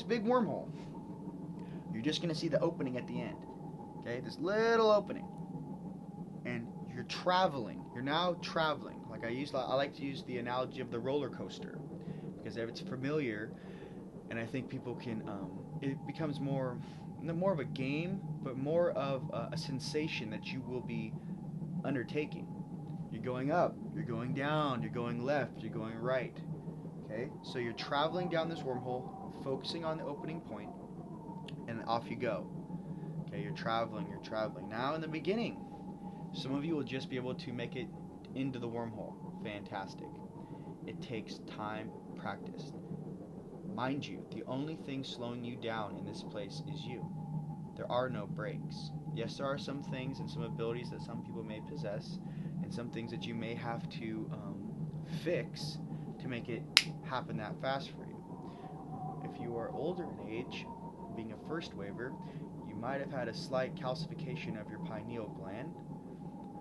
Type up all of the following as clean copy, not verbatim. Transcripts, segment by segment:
this big wormhole, you're just going to see the opening at the end. Okay, this little opening. And you're traveling. You're now traveling. Like I like to use the analogy of the roller coaster, because if it's familiar, and I think people can, it becomes more of a game, but more of a sensation that you will be undertaking. You're going up, you're going down, you're going left, you're going right. Okay, so you're traveling down this wormhole, focusing on the opening point, and off you go. Okay, you're traveling, you're traveling. Now in the beginning, some of you will just be able to make it into the wormhole. Fantastic. It takes time, practice. Mind you, the only thing slowing you down in this place is you. There are no brakes. Yes, there are some things and some abilities that some people may possess, and some things that you may have to fix to make it happen that fast for you. If you are older in age, being a first waver, you might have had a slight calcification of your pineal gland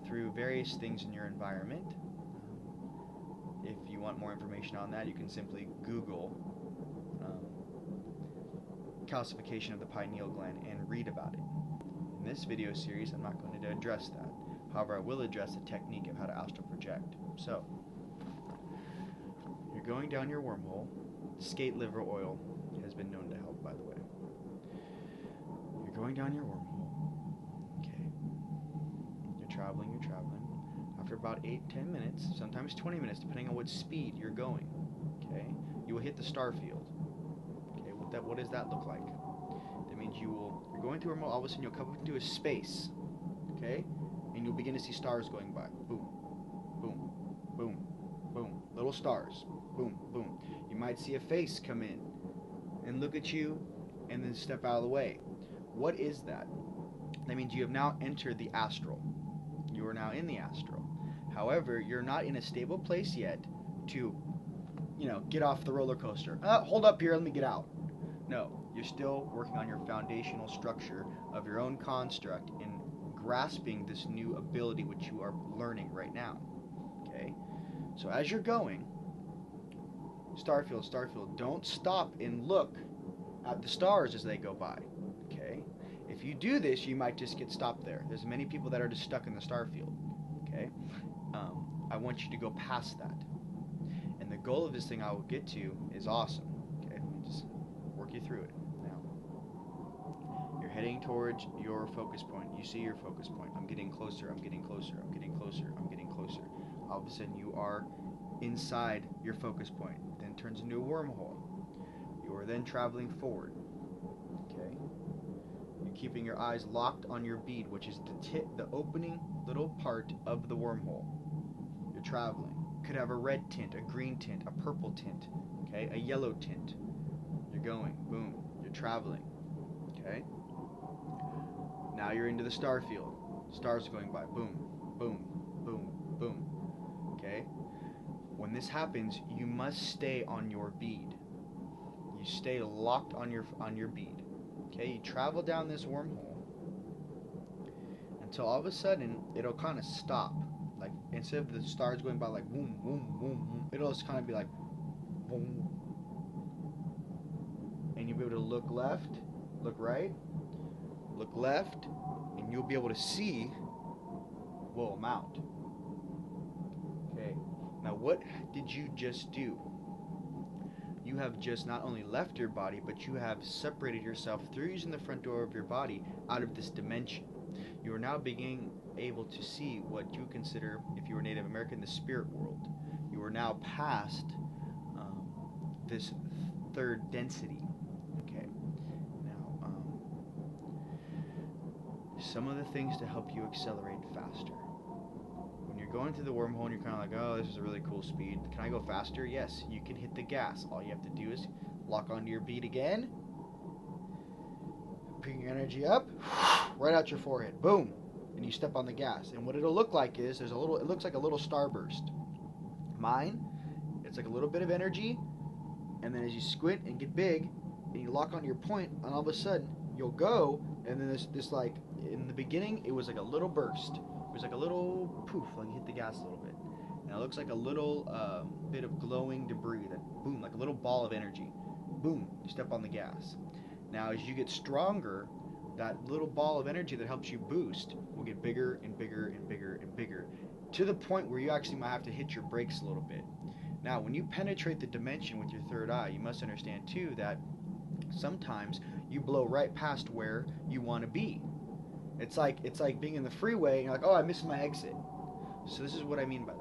through various things in your environment. If you want more information on that, you can simply Google calcification of the pineal gland and read about it. In this video series, I'm not going to address that. However, I will address the technique of how to astral project. So, you're going down your wormhole. Skate liver oil has been known to help, by the way. You're going down your wormhole. Okay. You're traveling. After about 8-10 minutes, sometimes 20 minutes, depending on what speed you're going, okay, you will hit the star field. Okay, what does that look like? That means you're going through a wormhole, all of a sudden you'll come up into a space, okay, and you'll begin to see stars going by. Boom, boom, boom, boom. Little stars. Boom, boom. You might see a face come in and look at you and then step out of the way. What is that? That means you have now entered the astral. You are now in the astral. However, you're not in a stable place yet to, get off the roller coaster. Hold up here, let me get out. No, you're still working on your foundational structure of your own construct in grasping this new ability which you are learning right now. Okay? So as you're going, Starfield, don't stop and look at the stars as they go by. Okay? If you do this, you might just get stopped there. There's many people that are just stuck in the starfield. Okay? I want you to go past that. And the goal of this thing I will get to is awesome. Okay? Let me just work you through it. Now, you're heading towards your focus point. You see your focus point. I'm getting closer, I'm getting closer, I'm getting closer, I'm getting closer. All of a sudden you are inside your focus point. Then turns into a wormhole. You are then traveling forward. Okay? You're keeping your eyes locked on your bead, which is the opening little part of the wormhole. You're traveling. Could have a red tint, a green tint, a purple tint, okay, a yellow tint. You're going, boom, you're traveling, okay? Now you're into the star field. Stars are going by, boom, boom, boom, boom, okay? When this happens, you must stay on your bead. You stay locked on your bead, okay? You travel down this wormhole until all of a sudden it'll kind of stop. Like, instead of the stars going by like boom, boom, boom, boom, it'll just kind of be like boom. And you'll be able to look left, look right, look left, and you'll be able to see, whoa, I'm out. Okay, now what did you just do? You have just not only left your body, but you have separated yourself through using the front door of your body out of this dimension. You are now being able to see what you consider, if you were Native American, the spirit world. You are now past this third density. Okay. Now, some of the things to help you accelerate faster. When you're going through the wormhole and you're kind of like, oh, this is a really cool speed. Can I go faster? Yes, you can hit the gas. All you have to do is lock onto your bead again. Bring your energy up, right out your forehead. Boom. And you step on the gas. And what it'll look like is, it looks like a little starburst. Mine, it's like a little bit of energy, and then as you squint and get big, and you lock onto your point, and all of a sudden, you'll go, and then this like, in the beginning, it was like a little burst. It was like a little poof, like you hit the gas a little bit. And it looks like a little bit of glowing debris that, boom, like a little ball of energy. boom, you step on the gas. Now, as you get stronger, that little ball of energy that helps you boost will get bigger and bigger and bigger and bigger, to the point where you actually might have to hit your brakes a little bit. Now, when you penetrate the dimension with your third eye, you must understand too that sometimes you blow right past where you want to be. It's like being in the freeway and you're like, oh, I missed my exit. So this is what I mean by that.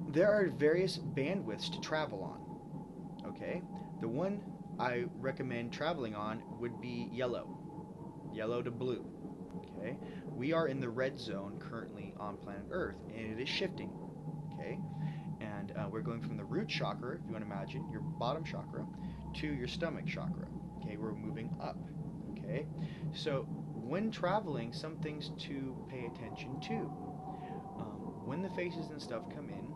There are various bandwidths to travel on. Okay, the one I recommend traveling on would be yellow to blue. Okay, we are in the red zone currently on planet Earth, and it is shifting. Okay, and we're going from the root chakra, if you want to imagine, your bottom chakra, to your stomach chakra. Okay, we're moving up. Okay, so when traveling, some things to pay attention to. When the faces and stuff come in,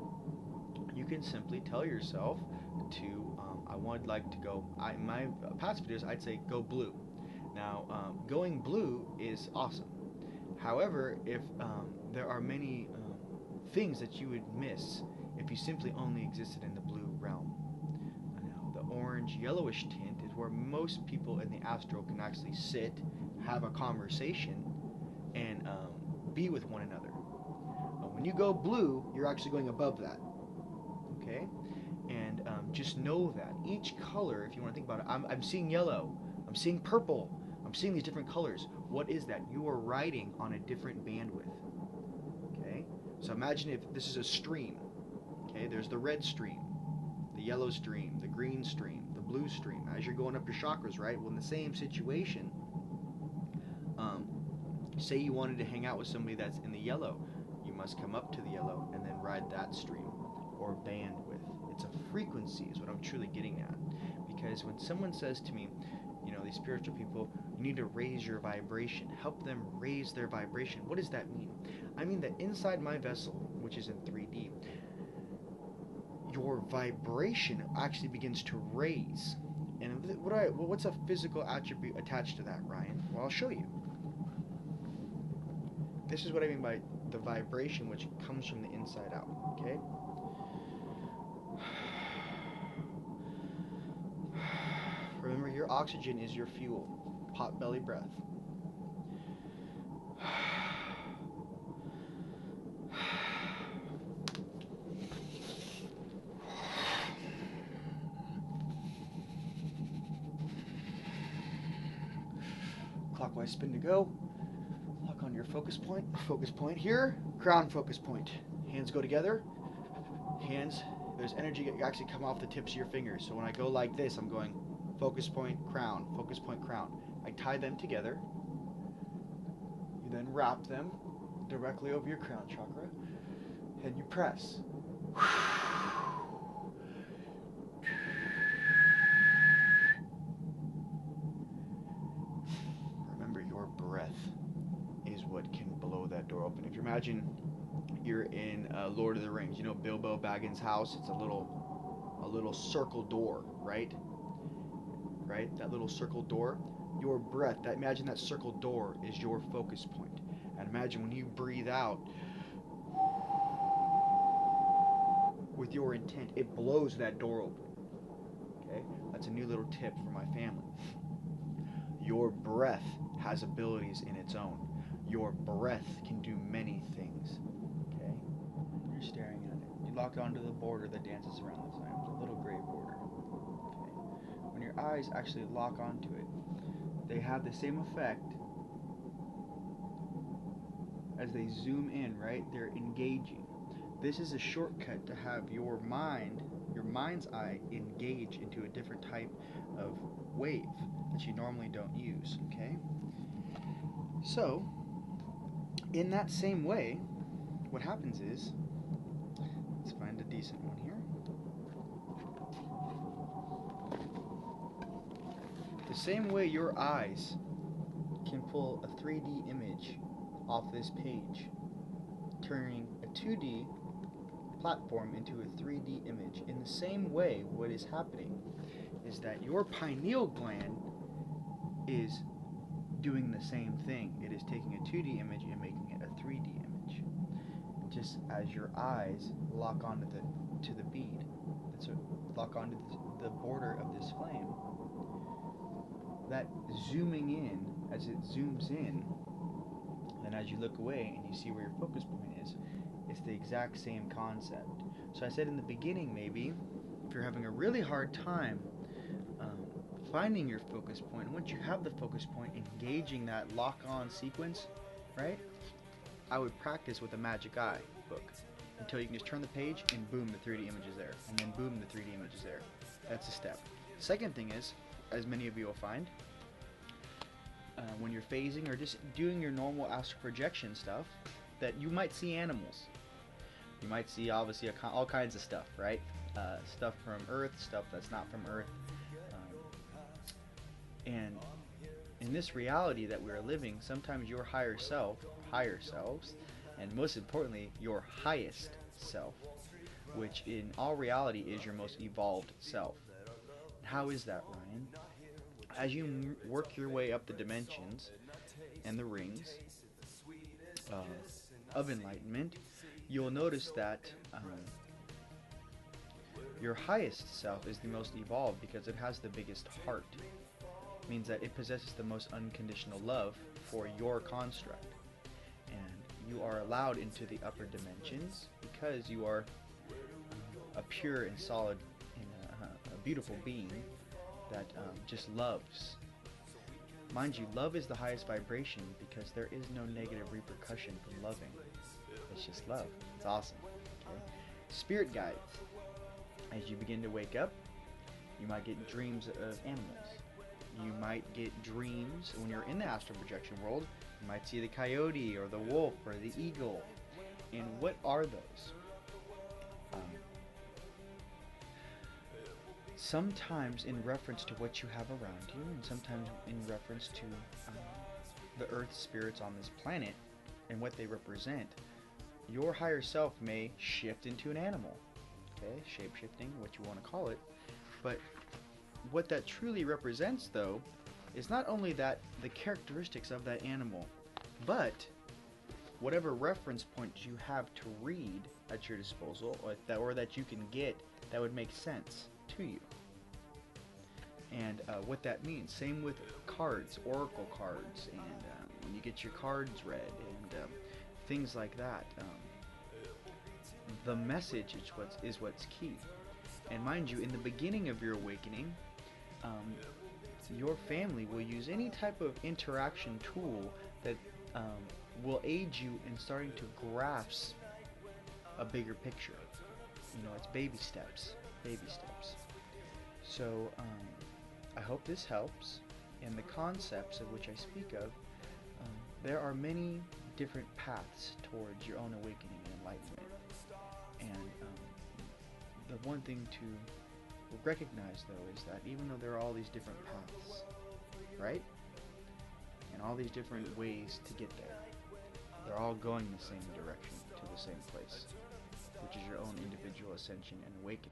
you can simply tell yourself to, I would like to go, in my past videos, I'd say go blue. Now, going blue is awesome. However, if there are many things that you would miss if you simply only existed in the blue realm. Now, the orange-yellowish tint is where most people in the astral can actually sit, have a conversation, and be with one another. When you go blue, you're actually going above that. Okay? And just know that each color, if you want to think about it, I'm seeing yellow, I'm seeing purple, I'm seeing these different colors. What is that? You are riding on a different bandwidth. Okay? So imagine if this is a stream. Okay? There's the red stream, the yellow stream, the green stream, the blue stream. As you're going up your chakras, right? Well, in the same situation, say you wanted to hang out with somebody that's in the yellow, you must come up to the yellow and then ride that stream or bandwidth. It's a frequency is what I'm truly getting at. Because when someone says to me, you know, these spiritual people, you need to raise your vibration, help them raise their vibration. What does that mean? I mean that inside my vessel, which is in 3D, your vibration actually begins to raise. And what's a physical attribute attached to that, Ryan? Well, I'll show you. This is what I mean by the vibration, which comes from the inside out. Okay? Remember, your oxygen is your fuel. Pot belly breath. Clockwise spin to go. Lock on your focus point. Focus point here. Crown focus point. Hands go together. Hands, there's energy that actually come off the tips of your fingers. So when I go like this, I'm going focus point, crown, focus point, crown. I tie them together. You then wrap them directly over your crown chakra, and you press. Remember, your breath is what can blow that door open. If you imagine you're in Lord of the Rings, you know Bilbo Baggins' house, it's a little circle door, right? Right? That little circle door. Your breath, imagine that circle door is your focus point. And imagine when you breathe out with your intent, it blows that door open. Okay? That's a new little tip for my family. Your breath has abilities in its own. Your breath can do many things. Okay? You're staring at it. You lock onto the border that dances around the time, the little gray border. Okay? When your eyes actually lock onto it, they have the same effect as they zoom in, right? They're engaging. This is a shortcut to have your mind's eye engage into a different type of wave that you normally don't use, okay? So, in that same way, what happens is, let's find a decent one here. The same way your eyes can pull a 3D image off this page, turning a 2D platform into a 3D image. In the same way, what is happening is that your pineal gland is doing the same thing. It is taking a 2D image and making it a 3D image. Just as your eyes lock onto the bead, lock onto the border of this flame, that zooming in, as it zooms in, then as you look away and you see where your focus point is, it's the exact same concept. So I said in the beginning, maybe, if you're having a really hard time finding your focus point, once you have the focus point, engaging that lock-on sequence, right? I would practice with a magic eye book until you can just turn the page and boom, the 3D image is there, and then boom, the 3D image is there. That's a step. Second thing is, as many of you will find, when you're phasing or just doing your normal astral projection stuff, that you might see animals. You might see, obviously, all kinds of stuff, right? Stuff from Earth, stuff that's not from Earth. And in this reality that we are living, sometimes your higher selves, and most importantly, your highest self, which in all reality is your most evolved self. How is that, Ryan? As you work your way up the dimensions and the rings of enlightenment, you'll notice that your highest self is the most evolved because it has the biggest heart. Means that it possesses the most unconditional love for your construct, and you are allowed into the upper dimensions because you are a pure and solid and a beautiful being that just loves. Mind you, love is the highest vibration because there is no negative repercussion from loving. It's just love. It's awesome. Okay? Spirit guides. As you begin to wake up, you might get dreams of animals. You might get dreams when you're in the astral projection world. You might see the coyote or the wolf or the eagle. And what are those? Sometimes in reference to what you have around you, and sometimes in reference to the earth spirits on this planet and what they represent, your higher self may shift into an animal. Okay, shape-shifting, what you want to call it. But what that truly represents, though, is not only that the characteristics of that animal, but whatever reference points you have to read at your disposal, or that you can get that would make sense to you. And what that means. Same with cards, oracle cards, and when you get your cards read, and things like that. The message is what's key. And mind you, in the beginning of your awakening, your family will use any type of interaction tool that will aid you in starting to grasp a bigger picture. You know, it's baby steps. So I hope this helps. And the concepts of which I speak of, there are many different paths towards your own awakening and enlightenment. And the one thing to recognize, though, is that even though there are all these different paths, right, and all these different ways to get there, they're all going the same direction to the same place, which is your own individual ascension and awakening.